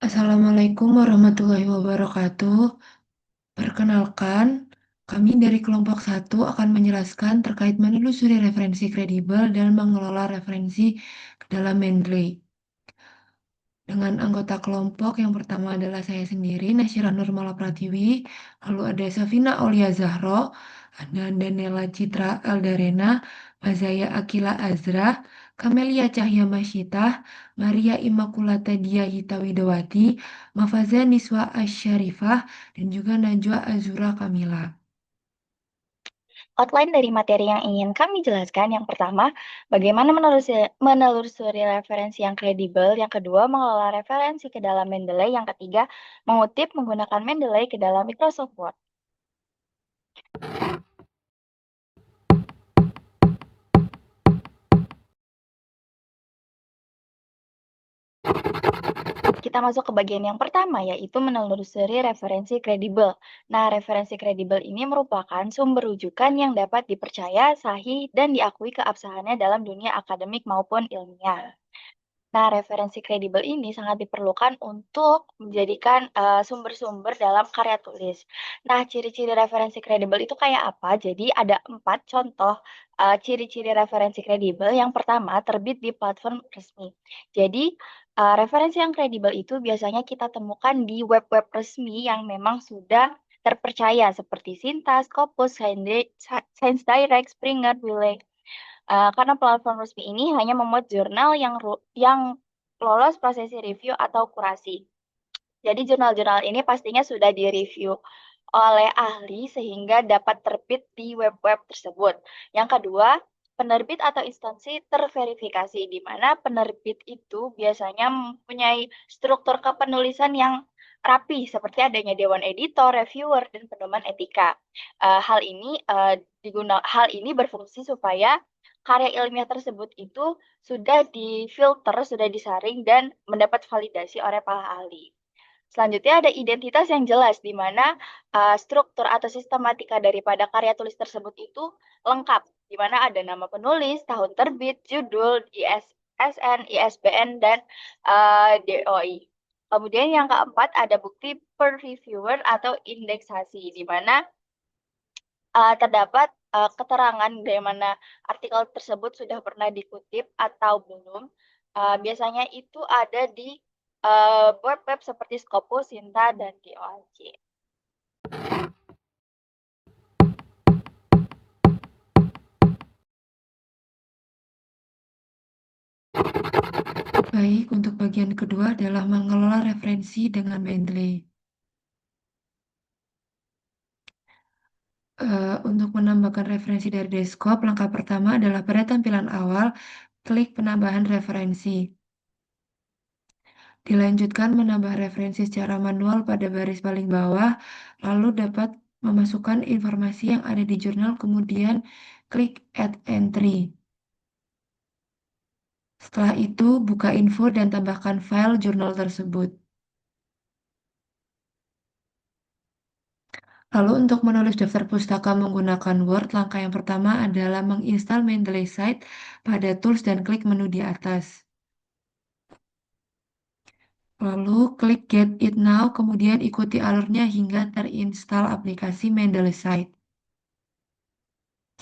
Assalamualaikum warahmatullahi wabarakatuh. Perkenalkan, kami dari kelompok satu akan menjelaskan terkait menelusuri referensi kredibel dan mengelola referensi ke dalam Mendeley. Dengan anggota kelompok yang pertama adalah saya sendiri, Nasyirah Nurmala Pratiwi, lalu ada Safina Aulia Zahro, ada Daniela Citra Eldarena, Mazaya Akila Azra, Kamelia Cahya Masyitah, Maria Immaculata Dia Hita-Widawati, Mafaza Niswa Asyarifah, dan juga Najwa Azura Kamila. Outline dari materi yang ingin kami jelaskan, yang pertama, bagaimana menelusuri referensi yang kredibel, yang kedua, mengelola referensi ke dalam Mendeley, yang ketiga, mengutip menggunakan Mendeley ke dalam Microsoft Word. Kita masuk ke bagian yang pertama, yaitu menelusuri referensi kredibel. Nah, referensi kredibel ini merupakan sumber rujukan yang dapat dipercaya, sahih, dan diakui keabsahannya dalam dunia akademik maupun ilmiah. Nah, referensi kredibel ini sangat diperlukan untuk menjadikan sumber-sumber dalam karya tulis. Nah, ciri-ciri referensi kredibel itu kayak apa? Jadi ada 4 contoh ciri-ciri referensi kredibel. Yang pertama, terbit di platform resmi. Jadi, referensi yang kredibel itu biasanya kita temukan di web-web resmi yang memang sudah terpercaya seperti Sinta, Scopus, Science Direct, Springer, Wiley. Karena platform resmi ini hanya memuat jurnal yang lolos prosesi review atau kurasi. Jadi jurnal-jurnal ini pastinya sudah direview oleh ahli sehingga dapat terbit di web-web tersebut. Yang kedua, penerbit atau instansi terverifikasi, di mana penerbit itu biasanya mempunyai struktur kepenulisan yang rapi, seperti adanya dewan editor, reviewer, dan pedoman etika. Hal ini berfungsi supaya karya ilmiah tersebut itu sudah difilter, sudah disaring, dan mendapat validasi oleh para ahli. Selanjutnya ada identitas yang jelas, di mana struktur atau sistematika daripada karya tulis tersebut itu lengkap, di mana ada nama penulis, tahun terbit, judul, ISSN, ISBN, dan DOI. Kemudian yang keempat ada bukti per reviewer atau indeksasi, di mana terdapat keterangan dari mana artikel tersebut sudah pernah dikutip atau belum. Biasanya itu ada di web-web seperti Scopus, Sinta, dan DOAJ. Baik, untuk bagian kedua adalah mengelola referensi dengan Mendeley. Untuk menambahkan referensi dari desktop, langkah pertama adalah pada tampilan awal, klik penambahan referensi. Dilanjutkan menambah referensi secara manual pada baris paling bawah, lalu dapat memasukkan informasi yang ada di jurnal, kemudian klik Add Entry. Setelah itu, buka info dan tambahkan file jurnal tersebut. Lalu untuk menulis daftar pustaka menggunakan Word, langkah yang pertama adalah menginstal Mendeley Site pada Tools dan klik menu di atas. Lalu klik Get It Now, kemudian ikuti alurnya hingga terinstal aplikasi Mendeley Site.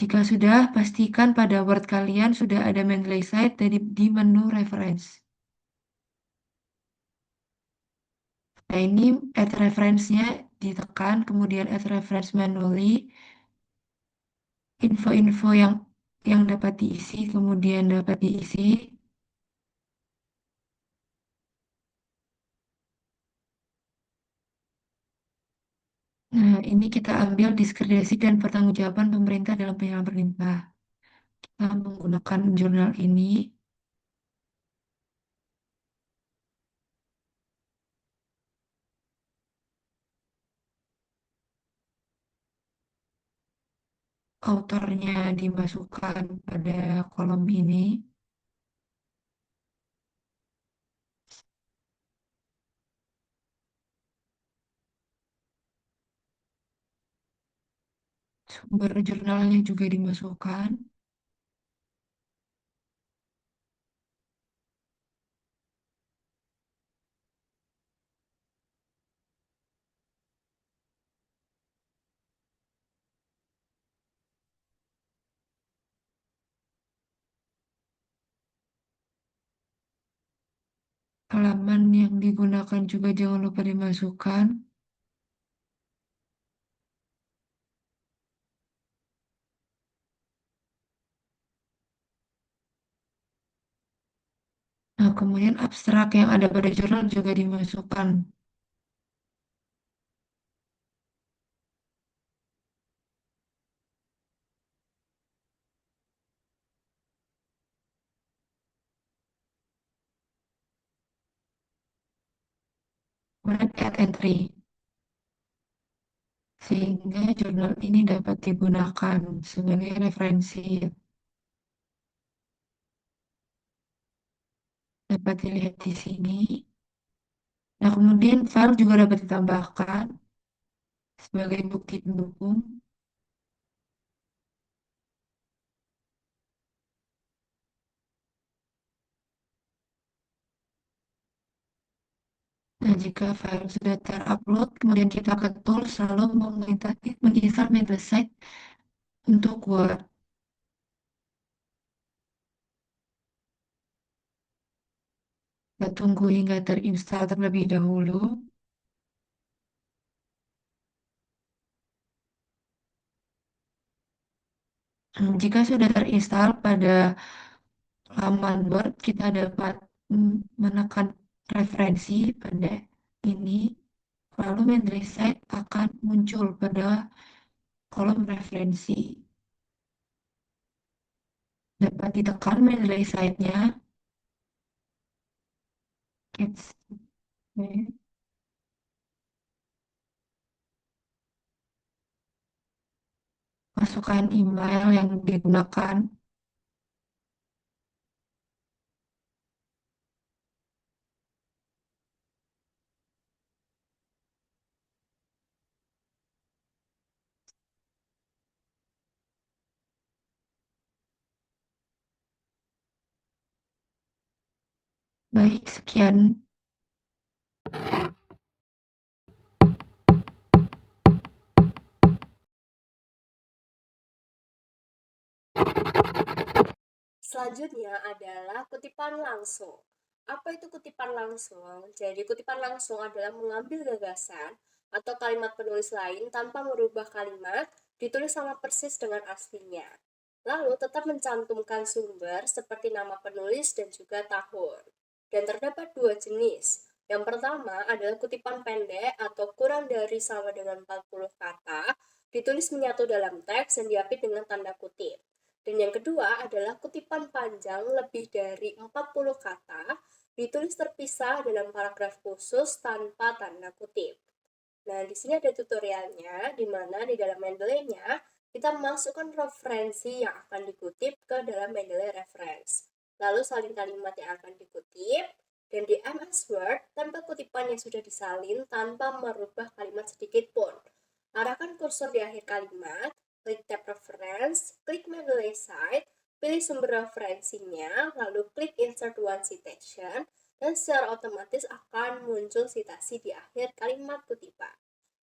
Jika sudah, pastikan pada Word kalian sudah ada Mendeley Site di menu Reference. Nah, ini add reference-nya ditekan, kemudian add reference manually. Info-info yang dapat diisi, kemudian dapat diisi. Nah, ini kita ambil diskresi dan pertanggungjawaban pemerintah dalam penyaluran perintah. Kita menggunakan jurnal ini. Autornya dimasukkan pada kolom ini. Sumber jurnalnya juga dimasukkan. Halaman yang digunakan juga jangan lupa dimasukkan. Nah, kemudian abstrak yang ada pada jurnal juga dimasukkan. Kemudian add entry, sehingga jurnal ini dapat digunakan sebagai referensi. Dapat dilihat di sini. Nah, kemudian file juga dapat ditambahkan sebagai bukti pendukung. Nah, jika file sudah terupload, kemudian kita ke tools, lalu menginstal Mendeley untuk Word. Kita tunggu hingga terinstall terlebih dahulu. Jika sudah terinstall pada laman Word, kita dapat menekan referensi pada ini, lalu Mendeley akan muncul pada kolom referensi. Dapat ditekan Mendeley nya. Masukkan email yang digunakan. Baik, sekian. Selanjutnya adalah kutipan langsung. Apa itu kutipan langsung? Jadi kutipan langsung adalah mengambil gagasan atau kalimat penulis lain tanpa merubah kalimat, ditulis sama persis dengan aslinya. Lalu tetap mencantumkan sumber seperti nama penulis dan juga tahun. Dan terdapat dua jenis. Yang pertama adalah kutipan pendek atau kurang dari sama dengan 40 kata, ditulis menyatu dalam teks dan diapit dengan tanda kutip. Dan yang kedua adalah kutipan panjang lebih dari 40 kata, ditulis terpisah dalam paragraf khusus tanpa tanda kutip. Nah, di sini ada tutorialnya, di mana di dalam Mendeley-nya kita memasukkan referensi yang akan dikutip ke dalam Mendeley Reference. Lalu salin kalimat yang akan dikutip, dan di MS Word, tempel kutipan yang sudah disalin tanpa merubah kalimat sedikit pun. Arahkan kursor di akhir kalimat, klik tab reference, klik Mendeley Site, pilih sumber referensinya, lalu klik insert one citation, dan secara otomatis akan muncul citasi di akhir kalimat kutipan.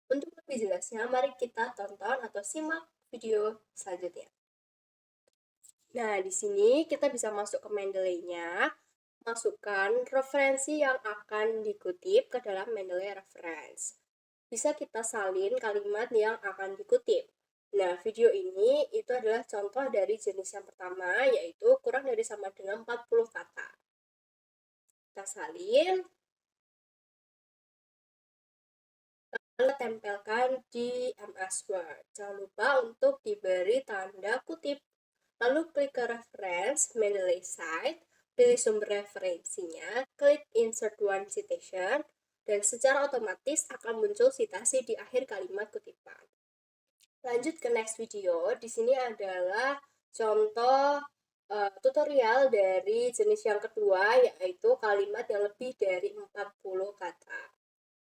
Untuk lebih jelasnya, mari kita tonton atau simak video selanjutnya. Nah, di sini kita bisa masuk ke Mendeley-nya, masukkan referensi yang akan dikutip ke dalam Mendeley Reference. Bisa kita salin kalimat yang akan dikutip. Nah, video ini itu adalah contoh dari jenis yang pertama, yaitu kurang dari sama dengan 40 kata. Kita salin, lalu tempelkan di MS Word. Jangan lupa untuk diberi tanda kutip. Lalu klik ke reference, Mendeley Site, pilih sumber referensinya, klik insert one citation, dan secara otomatis akan muncul citasi di akhir kalimat kutipan. Lanjut ke next video. Di sini adalah contoh tutorial dari jenis yang kedua, yaitu kalimat yang lebih dari 40 kata.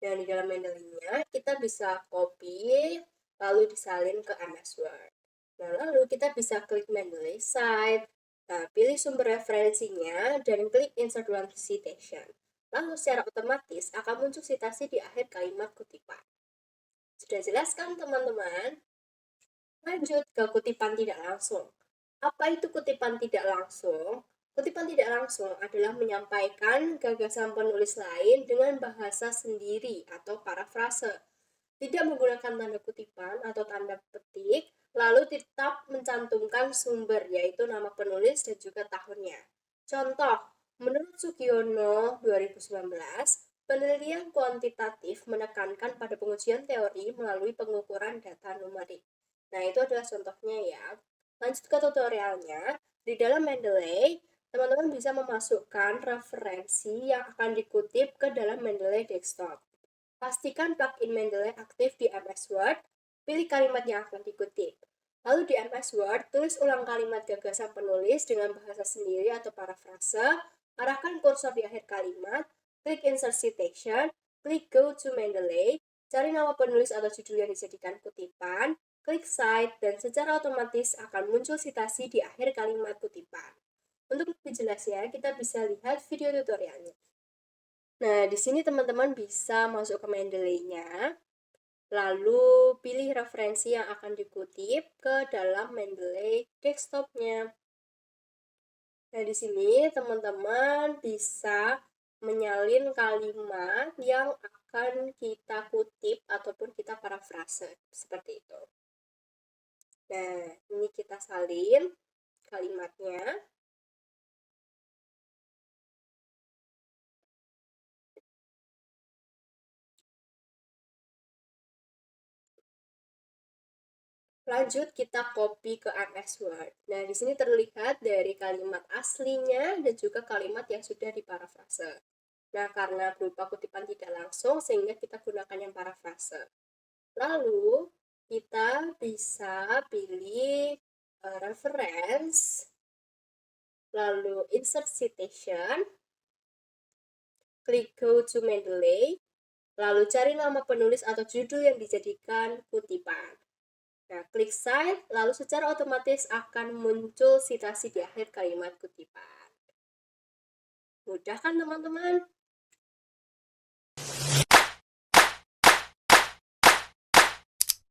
Dan di dalam Mendeley-nya kita bisa copy lalu disalin ke MS Word. Nah, lalu kita bisa klik Mendeley Site, nah, pilih sumber referensinya dan klik insert one citation. Lalu secara otomatis akan muncul citasi di akhir kalimat kutipan. Sudah jelas kan teman-teman? Lanjut ke kutipan tidak langsung. Apa itu kutipan tidak langsung? Kutipan tidak langsung adalah menyampaikan gagasan penulis lain dengan bahasa sendiri atau parafrase. Tidak menggunakan tanda kutipan atau tanda petik, lalu tetap mencantumkan sumber, yaitu nama penulis dan juga tahunnya. Contoh, menurut Sugiono 2019, penelitian kuantitatif menekankan pada pengujian teori melalui pengukuran data numerik. Nah, itu adalah contohnya ya. Lanjut ke tutorialnya. Di dalam Mendeley, teman-teman bisa memasukkan referensi yang akan dikutip ke dalam Mendeley Desktop. Pastikan plugin Mendeley aktif di MS Word, pilih kalimat yang akan dikutip. Lalu di MS Word, tulis ulang kalimat gagasan penulis dengan bahasa sendiri atau parafrase, arahkan kursor di akhir kalimat, klik Insert Citation, klik Go to Mendeley, cari nama penulis atau judul yang dijadikan kutipan, klik Cite, dan secara otomatis akan muncul citasi di akhir kalimat kutipan. Untuk lebih jelasnya, kita bisa lihat video tutorialnya. Nah, di sini teman-teman bisa masuk ke Mendeley-nya, lalu pilih referensi yang akan dikutip ke dalam Mendeley desktop-nya. Nah, di sini teman-teman bisa menyalin kalimat yang akan kita kutip ataupun kita parafrase, seperti itu. Nah, ini kita salin kalimatnya. Lanjut kita copy ke MS Word. Nah, di sini terlihat dari kalimat aslinya dan juga kalimat yang sudah diparafrase. Nah, karena berupa kutipan tidak langsung sehingga kita gunakan yang parafrase. Lalu, kita bisa pilih reference, lalu insert citation, klik go to Mendeley, lalu cari nama penulis atau judul yang dijadikan kutipan. Nah, klik Cite, lalu secara otomatis akan muncul citasi di akhir kalimat kutipan. Mudah kan teman-teman?